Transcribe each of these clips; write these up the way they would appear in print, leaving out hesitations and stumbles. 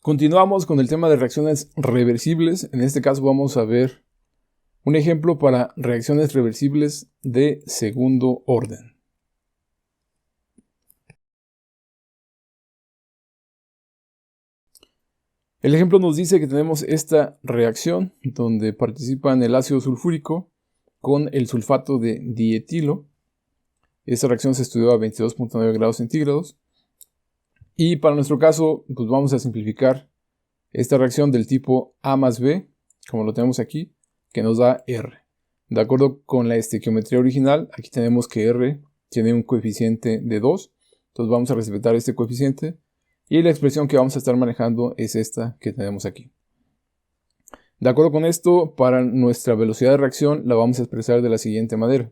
Continuamos con el tema de reacciones reversibles. En este caso vamos a ver un ejemplo para reacciones reversibles de segundo orden. El ejemplo nos dice que tenemos esta reacción donde participan el ácido sulfúrico con el sulfato de dietilo. Esta reacción se estudió a 22.9 grados centígrados. Y para nuestro caso, pues vamos a simplificar esta reacción del tipo A más B, como lo tenemos aquí, que nos da R. De acuerdo con la estequiometría original, aquí tenemos que R tiene un coeficiente de 2. Entonces vamos a respetar este coeficiente. Y la expresión que vamos a estar manejando es esta que tenemos aquí. De acuerdo con esto, para nuestra velocidad de reacción la vamos a expresar de la siguiente manera.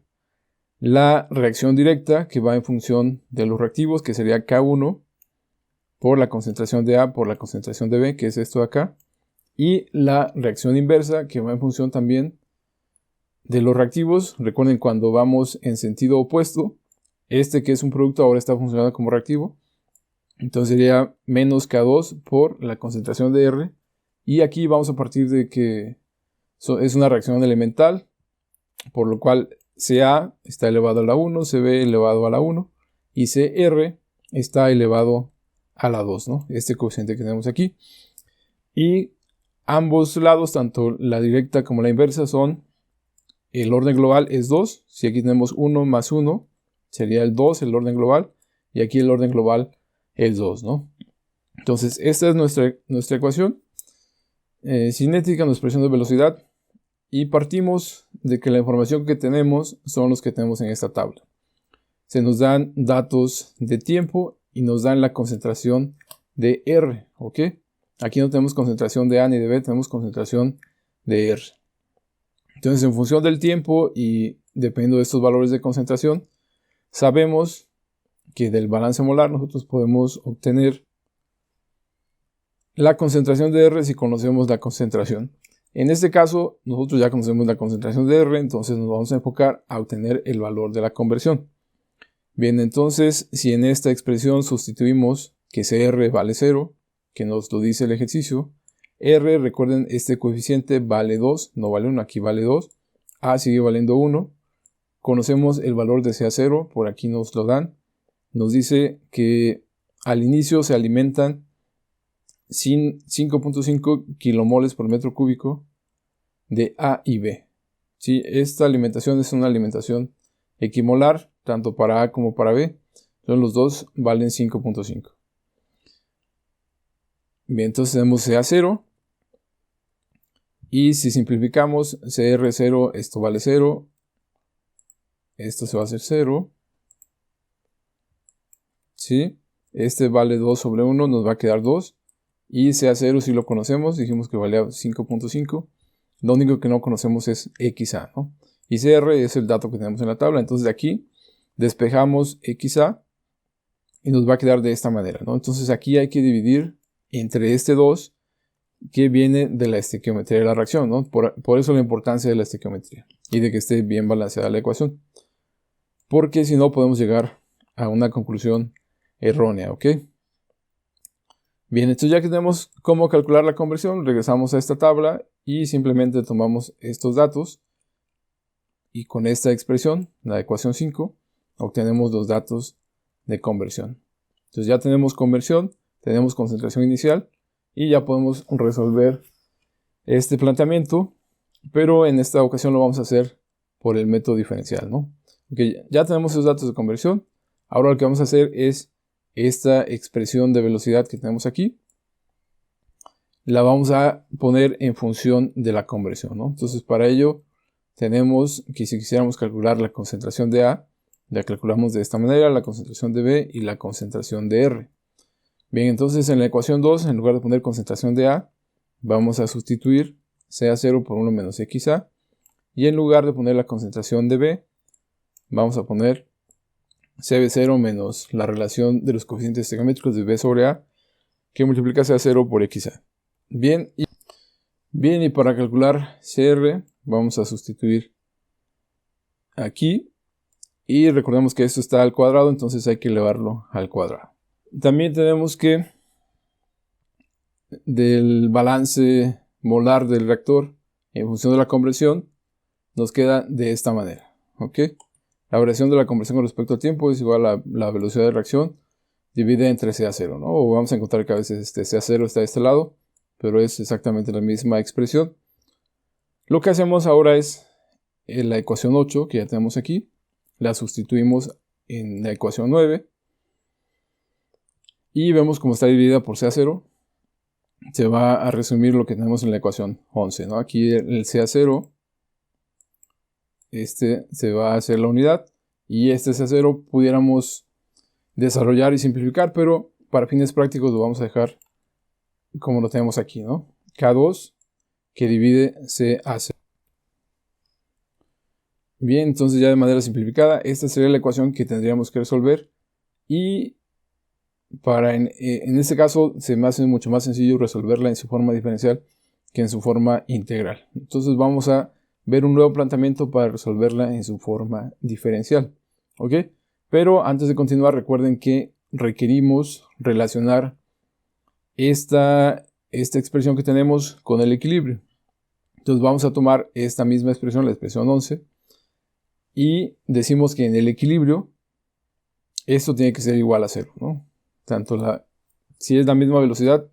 La reacción directa, que va en función de los reactivos, que sería K1 por la concentración de A por la concentración de B, que es esto de acá. Y la reacción inversa, que va en función también de los reactivos. Recuerden, cuando vamos en sentido opuesto, este que es un producto ahora está funcionando como reactivo. Entonces sería menos K2 por la concentración de R. Y aquí vamos a partir de que es una reacción elemental, por lo cual Ca está elevado a la 1, Cb elevado a la 1 y Cr está elevado a la 2, ¿no? Este coeficiente que tenemos aquí. Y ambos lados, tanto la directa como la inversa, son el orden global es 2. Si aquí tenemos 1 más 1, sería el 2 el orden global. Y aquí el orden global es 2, ¿no? Entonces, esta es nuestra ecuación cinética, nuestra expresión de velocidad. Y partimos de que la información que tenemos son los que tenemos en esta tabla. Se nos dan datos de tiempo y nos dan la concentración de R, ¿ok? Aquí no tenemos concentración de A ni de B, tenemos concentración de R. Entonces, en función del tiempo y dependiendo de estos valores de concentración, sabemos que del balance molar nosotros podemos obtener la concentración de R si conocemos la concentración. En este caso, nosotros ya conocemos la concentración de R, entonces nos vamos a enfocar a obtener el valor de la conversión. Bien, entonces, si en esta expresión sustituimos que Cr vale 0, que nos lo dice el ejercicio, R, recuerden, este coeficiente vale 2, no vale 1, aquí vale 2, A sigue valiendo 1, conocemos el valor de Ca0, por aquí nos lo dan, nos dice que al inicio se alimentan 5.5 kilomoles por metro cúbico de A y B. ¿Sí? Esta alimentación es una alimentación equimolar, tanto para A como para B. Entonces los dos valen 5.5. Bien, entonces tenemos Ca0. Y si simplificamos, Cr0, esto vale 0. Esto se va a hacer 0. ¿Sí? Este vale 2 sobre 1, nos va a quedar 2. Y Ca0 si lo conocemos, dijimos que valía 5.5. Lo único que no conocemos es XA, ¿no? Y Cr es el dato que tenemos en la tabla. Entonces de aquí despejamos XA y nos va a quedar de esta manera, ¿no? Entonces aquí hay que dividir entre este 2 que viene de la estequiometría de la reacción, ¿no? Por eso la importancia de la estequiometría y de que esté bien balanceada la ecuación. Porque si no podemos llegar a una conclusión errónea, ¿ok? Bien, entonces ya que tenemos cómo calcular la conversión, regresamos a esta tabla y simplemente tomamos estos datos y con esta expresión, la ecuación 5, obtenemos los datos de conversión. Entonces ya tenemos conversión, tenemos concentración inicial y ya podemos resolver este planteamiento, pero en esta ocasión lo vamos a hacer por el método diferencial, ¿no? Okay, ya tenemos esos datos de conversión. Ahora lo que vamos a hacer es esta expresión de velocidad que tenemos aquí, la vamos a poner en función de la conversión, ¿no? Entonces para ello tenemos que si quisiéramos calcular la concentración de A, la calculamos de esta manera, la concentración de B y la concentración de R. Bien, entonces en la ecuación 2, en lugar de poner concentración de A, vamos a sustituir Ca0 por 1 menos XA. Y en lugar de poner la concentración de B, vamos a poner Cb0 menos la relación de los coeficientes estequiométricos de B sobre A, que multiplica Ca0 por XA. Bien, y para calcular Cr, vamos a sustituir aquí. Y recordemos que esto está al cuadrado, entonces hay que elevarlo al cuadrado. También tenemos que del balance molar del reactor en función de la conversión nos queda de esta manera. ¿Ok? La variación de la conversión con respecto al tiempo es igual a la velocidad de reacción dividida entre CA0, ¿no? O vamos a encontrar que a veces CA0 está de este lado, pero es exactamente la misma expresión. Lo que hacemos ahora es en la ecuación 8 que ya tenemos aquí, la sustituimos en la ecuación 9 y vemos cómo está dividida por CA0. Se va a resumir lo que tenemos en la ecuación 11, ¿no? Aquí el CA0, se va a hacer la unidad, y este CA0 pudiéramos desarrollar y simplificar, pero para fines prácticos lo vamos a dejar como lo tenemos aquí, ¿no? K2 que divide CA0. Bien, entonces ya de manera simplificada, esta sería la ecuación que tendríamos que resolver, y en este caso se me hace mucho más sencillo resolverla en su forma diferencial que en su forma integral. Entonces vamos a ver un nuevo planteamiento para resolverla en su forma diferencial. ¿Ok? Pero antes de continuar, recuerden que requerimos relacionar esta expresión que tenemos con el equilibrio. Entonces vamos a tomar esta misma expresión, la expresión 11, y decimos que en el equilibrio esto tiene que ser igual a 0, ¿no? Si es la misma velocidad,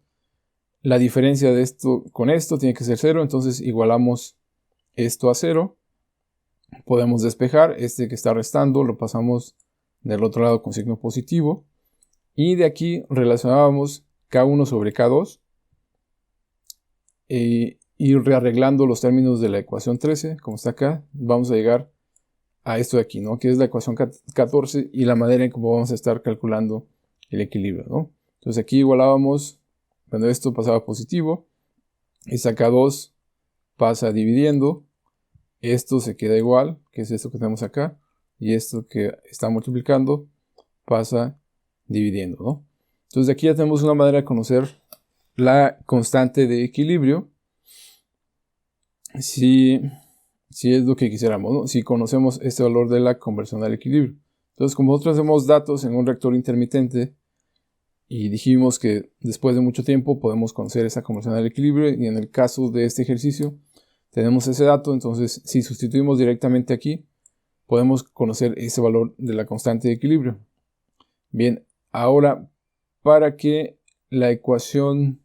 la diferencia de esto con esto tiene que ser 0, entonces igualamos esto a 0. Podemos despejar este que está restando, lo pasamos del otro lado con signo positivo, y de aquí relacionábamos K1 sobre K2, y rearreglando los términos de la ecuación 13, como está acá, vamos a llegar a esto de aquí, ¿no? Que es la ecuación 14 y la manera en cómo vamos a estar calculando el equilibrio, ¿no? Entonces aquí igualábamos, cuando esto pasaba positivo, esta K2 pasa dividiendo, esto se queda igual, que es esto que tenemos acá, y esto que está multiplicando pasa dividiendo, ¿no? Entonces de aquí ya tenemos una manera de conocer la constante de equilibrio, si es lo que quisiéramos, ¿no? Si conocemos este valor de la conversión al equilibrio. Entonces, como nosotros hacemos datos en un reactor intermitente y dijimos que después de mucho tiempo podemos conocer esa conversión al equilibrio, y en el caso de este ejercicio tenemos ese dato, entonces si sustituimos directamente aquí, podemos conocer ese valor de la constante de equilibrio. Bien, ahora para que la ecuación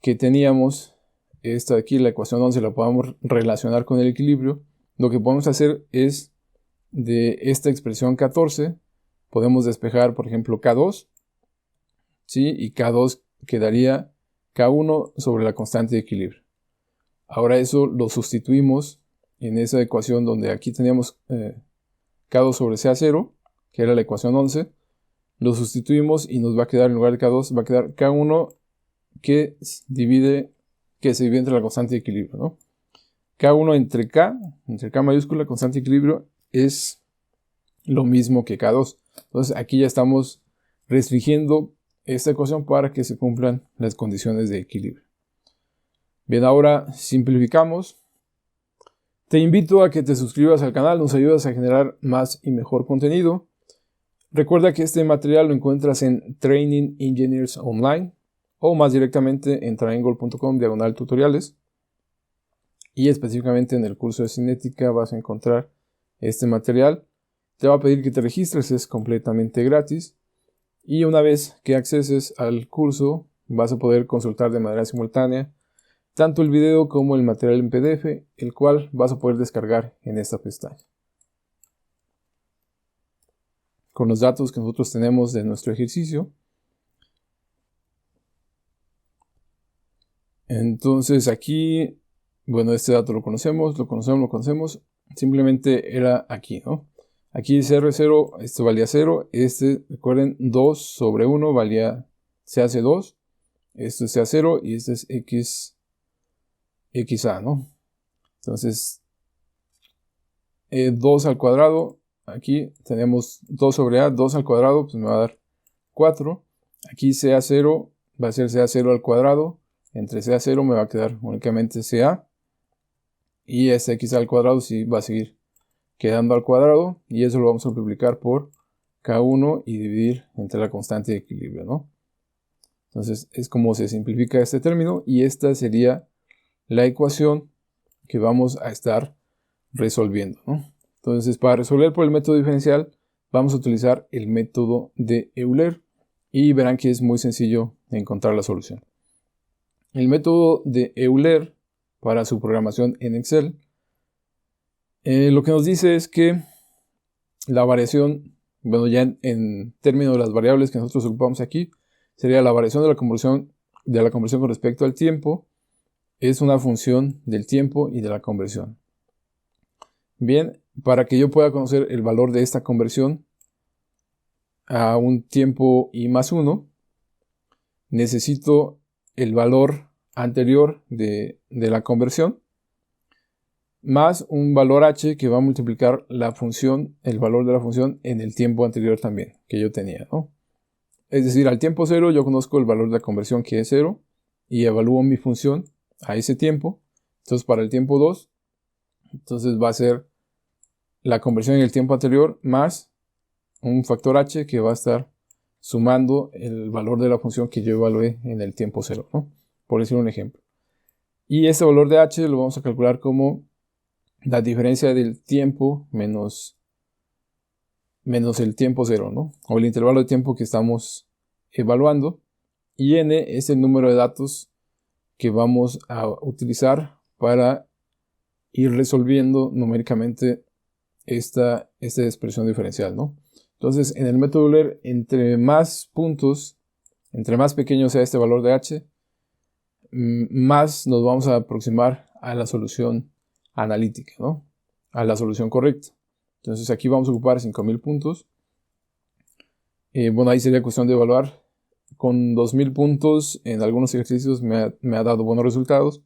que teníamos, esta de aquí, la ecuación 11, la podamos relacionar con el equilibrio, lo que podemos hacer es, de esta expresión 14, podemos despejar, por ejemplo, K2, ¿sí? Y K2 quedaría K1 sobre la constante de equilibrio. Ahora eso lo sustituimos en esa ecuación donde aquí teníamos K2 sobre CA0, que era la ecuación 11, lo sustituimos y nos va a quedar, en lugar de K2, va a quedar K1 que se divide entre la constante de equilibrio, ¿no? K1 entre K mayúscula, constante de equilibrio, es lo mismo que K2. Entonces aquí ya estamos restringiendo esta ecuación para que se cumplan las condiciones de equilibrio. Bien, ahora simplificamos. Te invito a que te suscribas al canal, nos ayudas a generar más y mejor contenido. Recuerda que este material lo encuentras en Training Engineers Online, o más directamente en triangle.com/tutoriales, y específicamente en el curso de cinética vas a encontrar este material. Te va a pedir que te registres, es completamente gratis, y una vez que acceses al curso vas a poder consultar de manera simultánea tanto el video como el material en PDF, el cual vas a poder descargar en esta pestaña con los datos que nosotros tenemos de nuestro ejercicio. Entonces aquí, bueno, este dato lo conocemos, simplemente era aquí, ¿no? Aquí dice R0, esto valía 0, recuerden, 2 sobre 1 se hace 2, esto es CA0 y este es XA, ¿no? Entonces, 2 al cuadrado, aquí tenemos 2 sobre A, 2 al cuadrado, pues me va a dar 4. Aquí CA0 va a ser CA0 al cuadrado, entre CA0 me va a quedar únicamente CA, y este X al cuadrado sí va a seguir quedando al cuadrado, y eso lo vamos a multiplicar por K1 y dividir entre la constante de equilibrio, ¿no? Entonces es como se simplifica este término y esta sería la ecuación que vamos a estar resolviendo, ¿no? Entonces, para resolver por el método diferencial, vamos a utilizar el método de Euler y verán que es muy sencillo encontrar la solución. El método de Euler para su programación en Excel, lo que nos dice es que la variación, bueno, ya en términos de las variables que nosotros ocupamos aquí, sería la variación de la conversión con respecto al tiempo, es una función del tiempo y de la conversión. Bien, para que yo pueda conocer el valor de esta conversión a un tiempo i más 1, necesito el valor anterior de la conversión más un valor h que va a multiplicar la función, el valor de la función en el tiempo anterior también que yo tenía, ¿no? Es decir, al tiempo 0 yo conozco el valor de la conversión que es 0 y evalúo mi función a ese tiempo. Entonces para el tiempo 2, entonces va a ser la conversión en el tiempo anterior más un factor h que va a estar sumando el valor de la función que yo evalué en el tiempo 0, ¿no? Por decir un ejemplo. Y este valor de h lo vamos a calcular como la diferencia del tiempo menos el tiempo 0, ¿no? O el intervalo de tiempo que estamos evaluando. Y n es el número de datos que vamos a utilizar para ir resolviendo numéricamente esta expresión diferencial, ¿no? Entonces, en el método Euler, entre más puntos, entre más pequeño sea este valor de h, más nos vamos a aproximar a la solución analítica, ¿no? A la solución correcta. Entonces aquí vamos a ocupar 5000 puntos. Bueno, ahí sería cuestión de evaluar. Con 2000 puntos en algunos ejercicios me ha dado buenos resultados,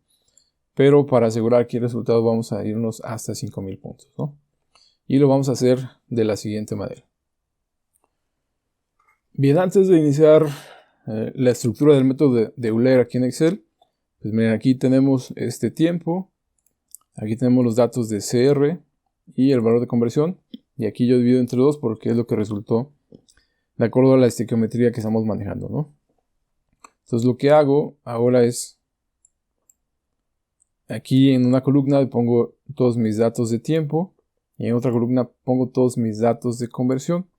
pero para asegurar que el resultado vamos a irnos hasta 5000 puntos, ¿no? Y lo vamos a hacer de la siguiente manera. Bien, antes de iniciar la estructura del método de Euler aquí en Excel, pues miren, aquí tenemos este tiempo, aquí tenemos los datos de CR y el valor de conversión, y aquí yo divido entre 2 porque es lo que resultó de acuerdo a la estequiometría que estamos manejando, ¿no? Entonces lo que hago ahora es, aquí en una columna pongo todos mis datos de tiempo, y en otra columna pongo todos mis datos de conversión,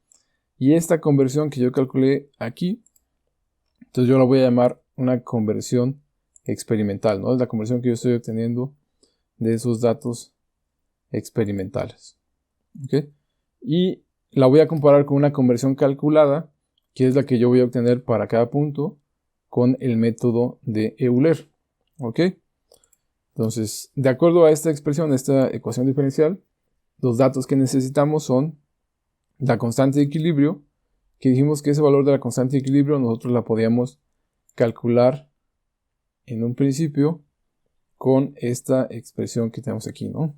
y esta conversión que yo calculé aquí, entonces yo la voy a llamar una conversión experimental, ¿no? Es la conversión que yo estoy obteniendo de esos datos experimentales, ¿ok? Y la voy a comparar con una conversión calculada, que es la que yo voy a obtener para cada punto con el método de Euler, ¿ok? Entonces, de acuerdo a esta expresión, esta ecuación diferencial, los datos que necesitamos son la constante de equilibrio, que dijimos que ese valor de la constante de equilibrio nosotros la podíamos calcular en un principio con esta expresión que tenemos aquí, ¿no?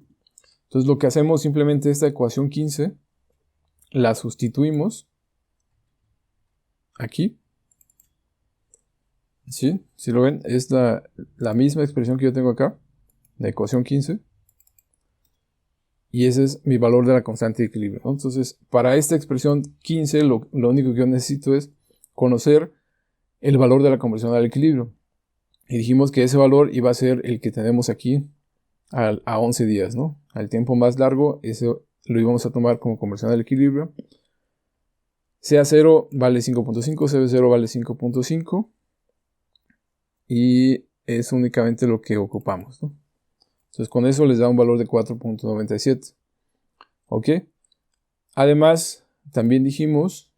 Entonces lo que hacemos simplemente esta ecuación 15 la sustituimos aquí. ¿Sí? Si lo ven, es la misma expresión que yo tengo acá, la ecuación 15. Y ese es mi valor de la constante de equilibrio, ¿no? Entonces, para esta expresión 15, lo único que yo necesito es conocer el valor de la conversión al equilibrio. Y dijimos que ese valor iba a ser el que tenemos aquí a 11 días, ¿no? Al tiempo más largo, eso lo íbamos a tomar como conversión al equilibrio. CA0 vale 5.5, CB0 vale 5.5. Y es únicamente lo que ocupamos, ¿no? Entonces con eso les da un valor de 4.97. ¿Ok? Además, también dijimos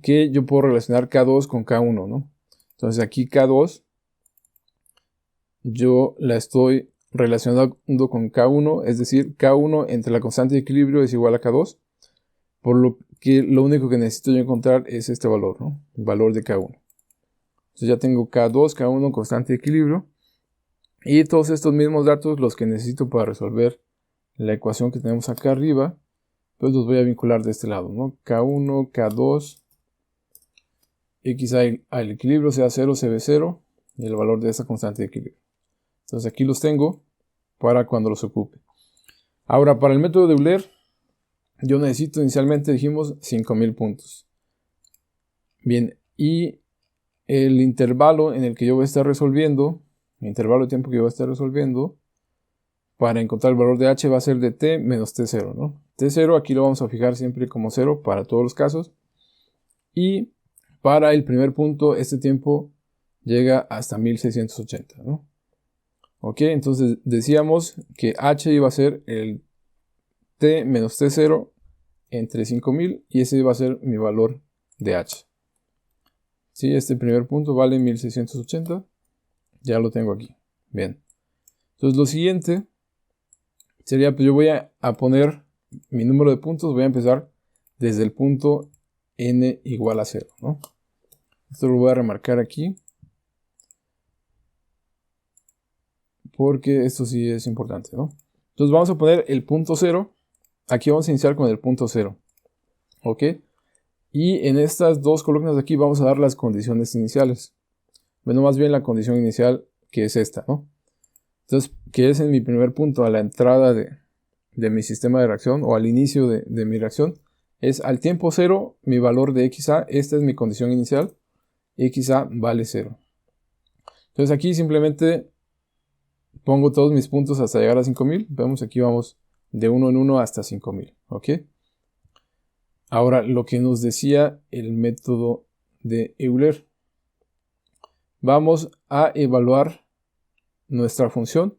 que yo puedo relacionar K2 con K1, ¿no? Entonces aquí K2 yo la estoy relacionando con K1, es decir, K1 entre la constante de equilibrio es igual a K2, por lo que lo único que necesito yo encontrar es este valor, ¿no? El valor de K1. Entonces ya tengo K2, K1, constante de equilibrio, y todos estos mismos datos, los que necesito para resolver la ecuación que tenemos acá arriba, pues los voy a vincular de este lado, ¿no? K1, K2, X al equilibrio sea 0, CB0, y el valor de esta constante de equilibrio. Entonces aquí los tengo para cuando los ocupe. Ahora, para el método de Euler, yo necesito inicialmente, dijimos, 5000 puntos. Bien, y el intervalo en el que yo voy a estar resolviendo, el intervalo de tiempo que yo voy a estar resolviendo, para encontrar el valor de h va a ser de t menos t0, ¿no? T0 aquí lo vamos a fijar siempre como 0 para todos los casos. Y para el primer punto, este tiempo llega hasta 1680, ¿no? Ok, entonces decíamos que h iba a ser el t menos t0 entre 5000 y ese iba a ser mi valor de h. Sí, este primer punto vale 1680. Ya lo tengo aquí. Bien. Entonces lo siguiente sería, pues yo voy a poner mi número de puntos. Voy a empezar desde el punto n igual a 0, ¿no? Esto lo voy a remarcar aquí, porque esto sí es importante, ¿no? Entonces vamos a poner el punto 0. Aquí vamos a iniciar con el punto 0. ¿Ok? Y en estas dos columnas de aquí vamos a dar las condiciones iniciales. Bueno, más bien la condición inicial, que es esta, ¿no? Entonces, que es en mi primer punto, a la entrada de mi sistema de reacción, o al inicio de mi reacción, es al tiempo 0, mi valor de XA. Esta es mi condición inicial. XA vale 0. Entonces aquí simplemente pongo todos mis puntos hasta llegar a 5000. Vemos aquí vamos de 1 en 1 hasta 5000. ¿Ok? Ahora, lo que nos decía el método de Euler. Vamos a evaluar nuestra función.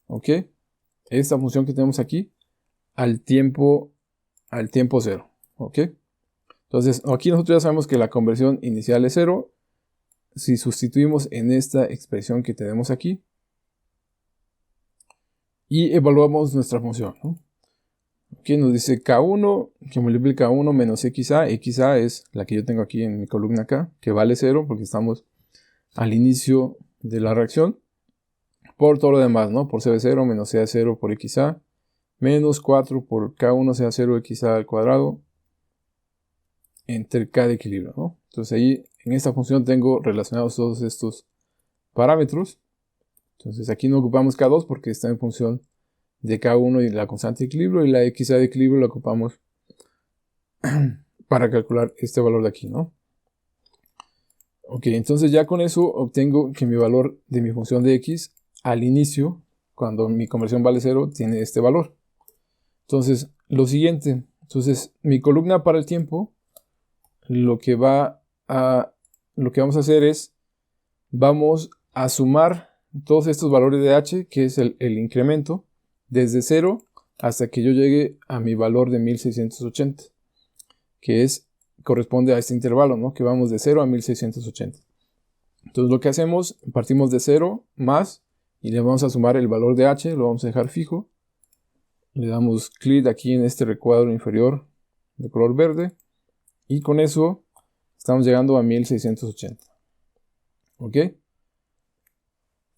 ¿Ok? Esta función que tenemos aquí al tiempo 0. ¿Ok? Entonces, aquí nosotros ya sabemos que la conversión inicial es 0. Si sustituimos en esta expresión que tenemos aquí y evaluamos nuestra función, ¿no? Aquí nos dice K1 que multiplica 1 menos XA. XA es la que yo tengo aquí en mi columna acá, que vale 0 porque estamos al inicio de la reacción. Por todo lo demás, ¿no? Por CB0 menos CA0 por XA, menos 4 por K1 CA0 XA al cuadrado, entre K de equilibrio, ¿no? Entonces ahí en esta función tengo relacionados todos estos parámetros. Entonces aquí no ocupamos K2 porque está en función de K1 y la constante de equilibrio, y la XA de equilibrio la ocupamos para calcular este valor de aquí, ¿no? Ok, entonces ya con eso obtengo que mi valor de mi función de X al inicio, cuando mi conversión vale 0, tiene este valor. Entonces, lo siguiente, mi columna para el tiempo, lo que vamos a hacer es, vamos a sumar todos estos valores de h, que es el incremento, desde 0 hasta que yo llegue a mi valor de 1680, que corresponde a este intervalo, ¿no? Que vamos de 0 a 1680. Entonces lo que hacemos, partimos de 0 más, y le vamos a sumar el valor de h, lo vamos a dejar fijo. Le damos clic aquí en este recuadro inferior de color verde, y con eso estamos llegando a 1680. ¿Ok?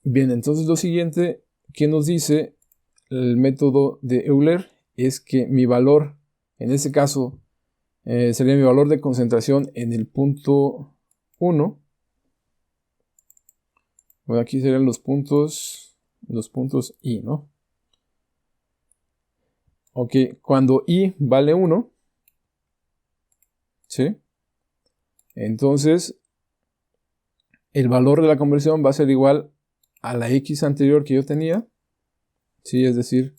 Bien, entonces lo siguiente que nos dice el método de Euler es que mi valor, en este caso, sería mi valor de concentración en el punto 1. Bueno, aquí serían los puntos I, ¿no? Ok, cuando I vale 1, ¿sí? Entonces, el valor de la conversión va a ser igual a la X anterior que yo tenía, ¿sí? Es decir,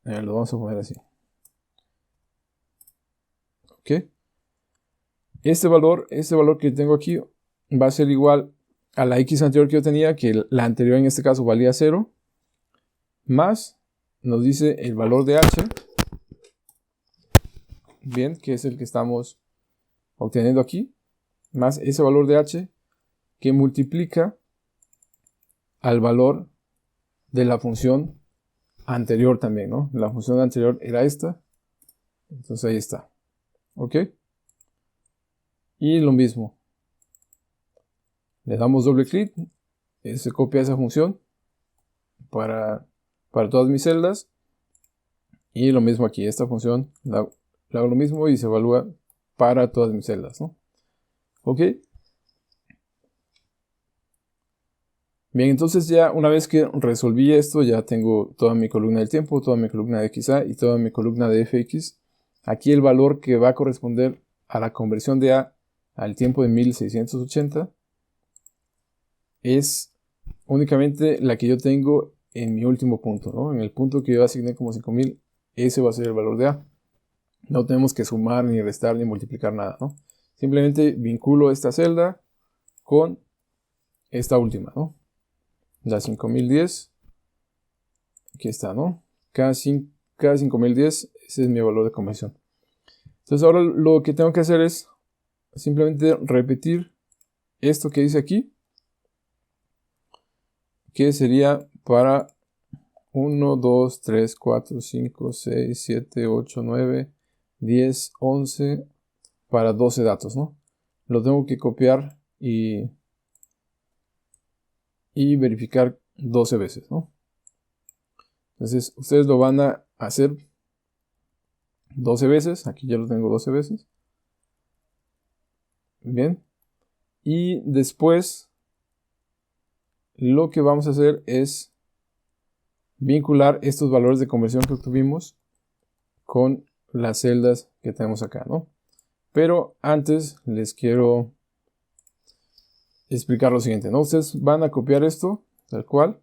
lo vamos a poner así. ¿Ok? Este valor que tengo aquí va a ser igual a la X anterior que yo tenía, que la anterior en este caso valía 0, más nos dice el valor de h, bien, que es el que estamos obteniendo aquí, más ese valor de h que multiplica al valor de la función anterior también, ¿no? La función anterior era esta, entonces ahí está. ¿Ok? Y lo mismo, le damos doble clic, se copia esa función para todas mis celdas, y lo mismo aquí, esta función le hago lo mismo y se evalúa para todas mis celdas, ¿no? ¿Ok? Bien, entonces ya una vez que resolví esto, ya tengo toda mi columna del tiempo, toda mi columna de XA y toda mi columna de FX. Aquí el valor que va a corresponder a la conversión de A al tiempo de 1680 es únicamente la que yo tengo en mi último punto, ¿no? En el punto que yo asigné como 5000, ese va a ser el valor de A. No tenemos que sumar, ni restar, ni multiplicar nada, ¿no? Simplemente vinculo esta celda con esta última, ¿no? La 5010. Aquí está, ¿no? Cada 5010, ese es mi valor de conversión. Entonces ahora lo que tengo que hacer es simplemente repetir esto que dice aquí, que sería para 1, 2, 3, 4, 5, 6, 7, 8, 9, 10, 11, para 12 datos, ¿no? Lo tengo que copiar y verificar 12 veces, ¿no? Entonces ustedes lo van a hacer 12 veces, aquí ya lo tengo 12 veces. Bien. Y después lo que vamos a hacer es vincular estos valores de conversión que obtuvimos con las celdas que tenemos acá, ¿no? Pero antes les quiero explicar lo siguiente, ¿no? Ustedes van a copiar esto, tal cual,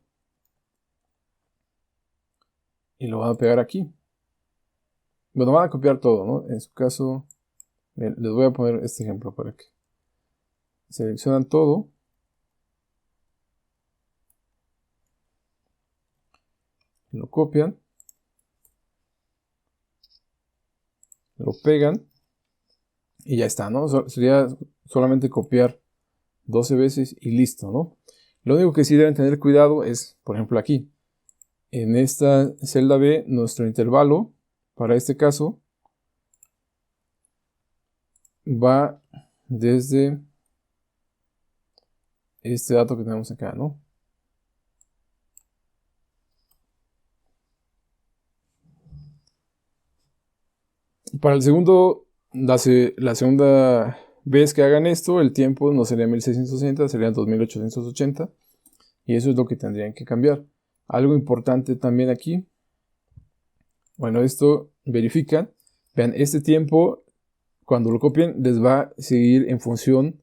y lo van a pegar aquí. Bueno, van a copiar todo, ¿no? En su caso, les voy a poner este ejemplo para que seleccionan todo. Lo copian. Lo pegan. Y ya está, ¿no? Sería solamente copiar 12 veces y listo, ¿no? Lo único que sí deben tener cuidado es, por ejemplo, aquí. En esta celda B, nuestro intervalo, para este caso, va desde este dato que tenemos acá, ¿no? Para el segundo, la segunda vez que hagan esto, el tiempo no sería 1660, serían 2880. Y eso es lo que tendrían que cambiar. Algo importante también aquí. Bueno, esto verifican. Vean, este tiempo, cuando lo copien, les va a seguir en función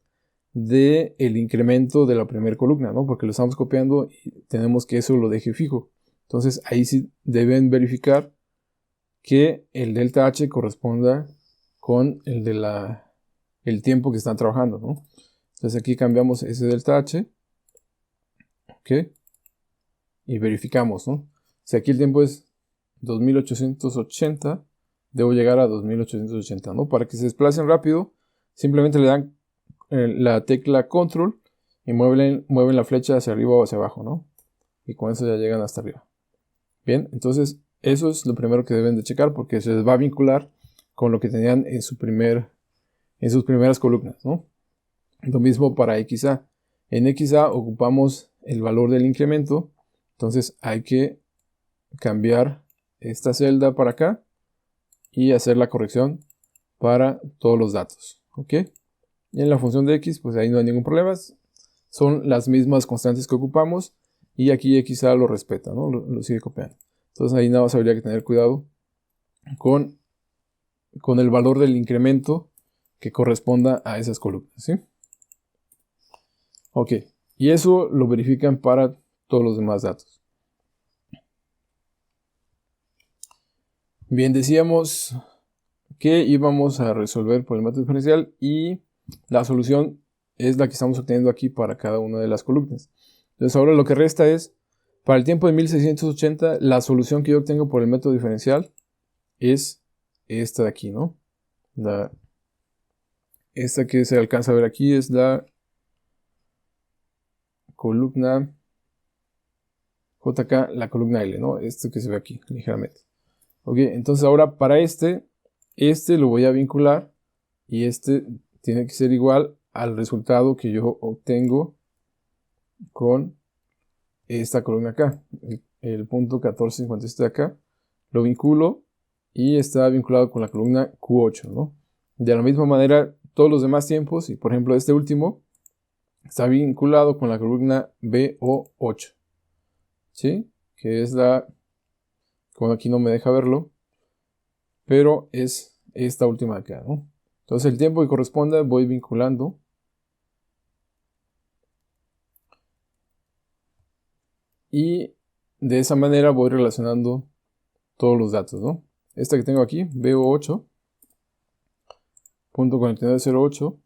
del incremento de la primera columna, ¿no? Porque lo estamos copiando y tenemos que eso lo deje fijo. Entonces ahí sí deben verificar que el delta H corresponda con el tiempo que están trabajando, ¿no? Entonces aquí cambiamos ese delta H, ¿ok? Y verificamos, ¿no? Si aquí el tiempo es 2880, debo llegar a 2880, ¿no? Para que se desplacen rápido, simplemente le dan la tecla control y mueven la flecha hacia arriba o hacia abajo, ¿no? Y con eso ya llegan hasta arriba. Bien, entonces eso es lo primero que deben de checar porque se les va a vincular con lo que tenían en sus primeras columnas, ¿no? Lo mismo para XA. En XA ocupamos el valor del incremento, entonces hay que cambiar esta celda para acá y hacer la corrección para todos los datos, ¿ok? Y en la función de x, pues ahí no hay ningún problema, son las mismas constantes que ocupamos y aquí XA lo respeta, ¿no? Lo sigue copiando. Entonces ahí nada más habría que tener cuidado con el valor del incremento que corresponda a esas columnas, ¿sí? Ok, y eso lo verifican para todos los demás datos. Bien, decíamos que íbamos a resolver por el método diferencial y la solución es la que estamos obteniendo aquí para cada una de las columnas. Entonces ahora lo que resta es, para el tiempo de 1680, la solución que yo obtengo por el método diferencial es esta de aquí, ¿no? Esta que se alcanza a ver aquí es la columna JK, la columna L, ¿no? Esto que se ve aquí, ligeramente. Ok, entonces ahora para este lo voy a vincular y este tiene que ser igual al resultado que yo obtengo con esta columna acá. El punto 1457 de acá lo vinculo y está vinculado con la columna Q8, ¿no? De la misma manera, todos los demás tiempos, y por ejemplo este último, está vinculado con la columna BO8, ¿sí? Que es como aquí no me deja verlo, pero es esta última de acá, ¿no? Entonces el tiempo que corresponda voy vinculando. Y de esa manera voy relacionando todos los datos, ¿no? Esta que tengo aquí, BO8.4908,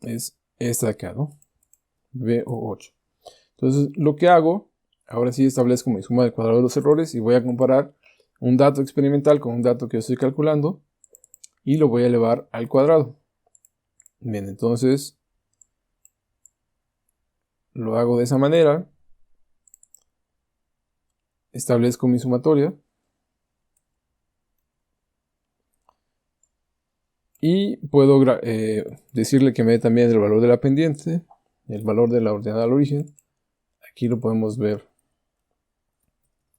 es esta de acá, ¿no? BO8. Entonces lo que hago, ahora sí establezco mi suma del cuadrado de los errores y voy a comparar un dato experimental con un dato que yo estoy calculando y lo voy a elevar al cuadrado. Bien, entonces lo hago de esa manera. Establezco mi sumatoria. Y puedo decirle que me dé también el valor de la pendiente, el valor de la ordenada al origen. Aquí lo podemos ver.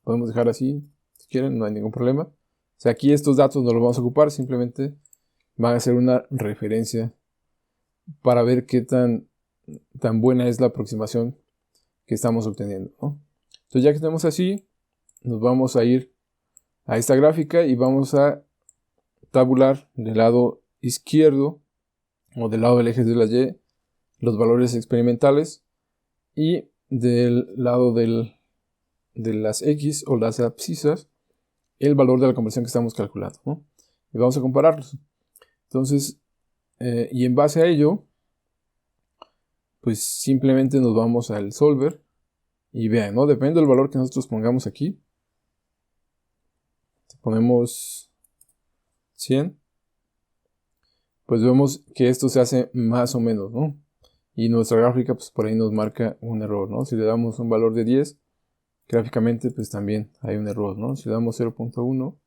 Podemos dejar así, si quieren, no hay ningún problema. O sea, aquí estos datos no los vamos a ocupar, simplemente van a ser una referencia para ver qué tan buena es la aproximación que estamos obteniendo, ¿no? Entonces ya que tenemos así, nos vamos a ir a esta gráfica y vamos a tabular del lado izquierdo o del lado del eje de la Y los valores experimentales y del lado de las X o las abscisas el valor de la conversión que estamos calculando, ¿no? Y vamos a compararlos. Entonces, y en base a ello, pues simplemente nos vamos al solver y vean, ¿no? Depende del valor que nosotros pongamos aquí. Si ponemos 100, pues vemos que esto se hace más o menos, ¿no? Y nuestra gráfica, pues por ahí nos marca un error, ¿no? Si le damos un valor de 10, gráficamente, pues también hay un error, ¿no? Si le damos 0.1,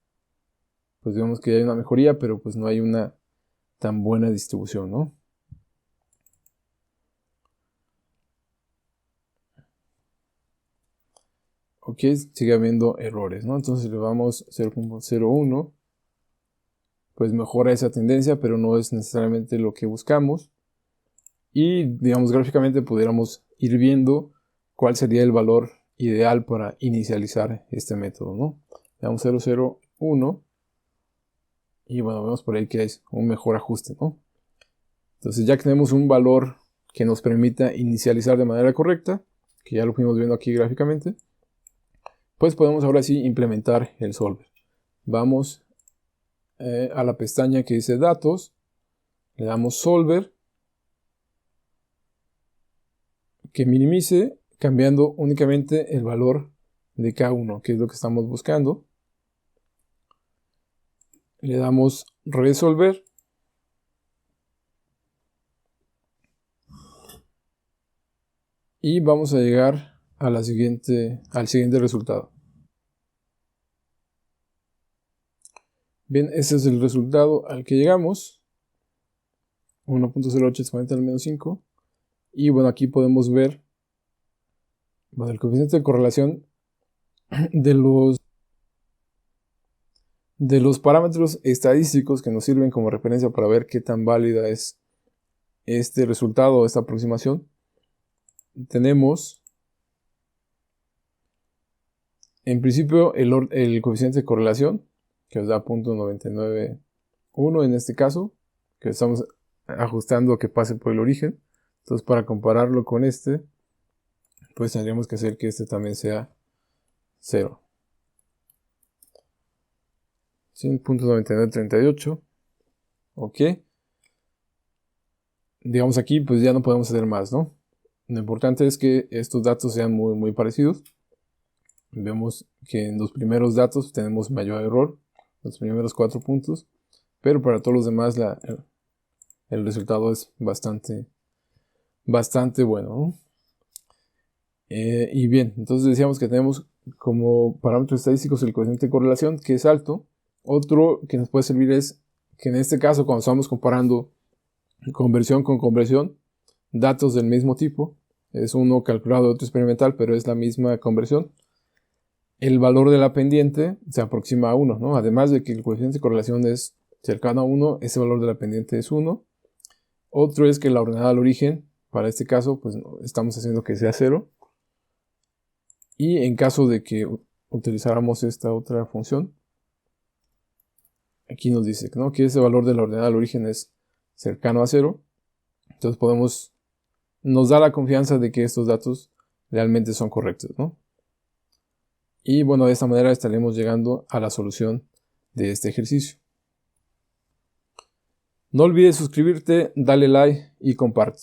pues vemos que hay una mejoría, pero pues no hay una tan buena distribución, ¿no? Ok, sigue habiendo errores, ¿no? Entonces si le damos 0.01, pues mejora esa tendencia, pero no es necesariamente lo que buscamos. Y, digamos, gráficamente pudiéramos ir viendo cuál sería el valor ideal para inicializar este método, ¿no? Le damos 0.01 y bueno, vemos por ahí que hay un mejor ajuste, ¿no? Entonces ya que tenemos un valor que nos permita inicializar de manera correcta, que ya lo fuimos viendo aquí gráficamente, pues podemos ahora sí implementar el solver. Vamos a la pestaña que dice datos, le damos solver, que minimice cambiando únicamente el valor de K1, que es lo que estamos buscando. Le damos resolver. Y vamos a llegar a al siguiente resultado. Bien, ese es el resultado al que llegamos. 1.08 exponencial al menos 5. Y bueno, aquí podemos ver el coeficiente de correlación de los parámetros estadísticos que nos sirven como referencia para ver qué tan válida es este resultado, esta aproximación. Tenemos en principio el coeficiente de correlación, que os da 0.991 en este caso, que estamos ajustando a que pase por el origen. Entonces, para compararlo con este, pues tendríamos que hacer que este también sea 0. 100.9938. Ok. Digamos aquí, pues ya no podemos hacer más, ¿no? Lo importante es que estos datos sean muy, muy parecidos. Vemos que en los primeros datos tenemos mayor error, los primeros 4 puntos, pero para todos los demás el resultado es bastante bueno, ¿no? Y bien, entonces decíamos que tenemos como parámetros estadísticos el coeficiente de correlación, que es alto. Otro que nos puede servir es que en este caso, cuando estamos comparando conversión con conversión, datos del mismo tipo, es uno calculado, otro experimental, pero es la misma conversión, el valor de la pendiente se aproxima a 1, ¿no? Además de que el coeficiente de correlación es cercano a 1, ese valor de la pendiente es 1. Otro es que la ordenada al origen, para este caso, pues estamos haciendo que sea 0. Y en caso de que utilizáramos esta otra función, aquí nos dice, ¿no?, que ese valor de la ordenada del origen es cercano a 0. Entonces nos da la confianza de que estos datos realmente son correctos, ¿no? Y bueno, de esta manera estaremos llegando a la solución de este ejercicio. No olvides suscribirte, dale like y comparte.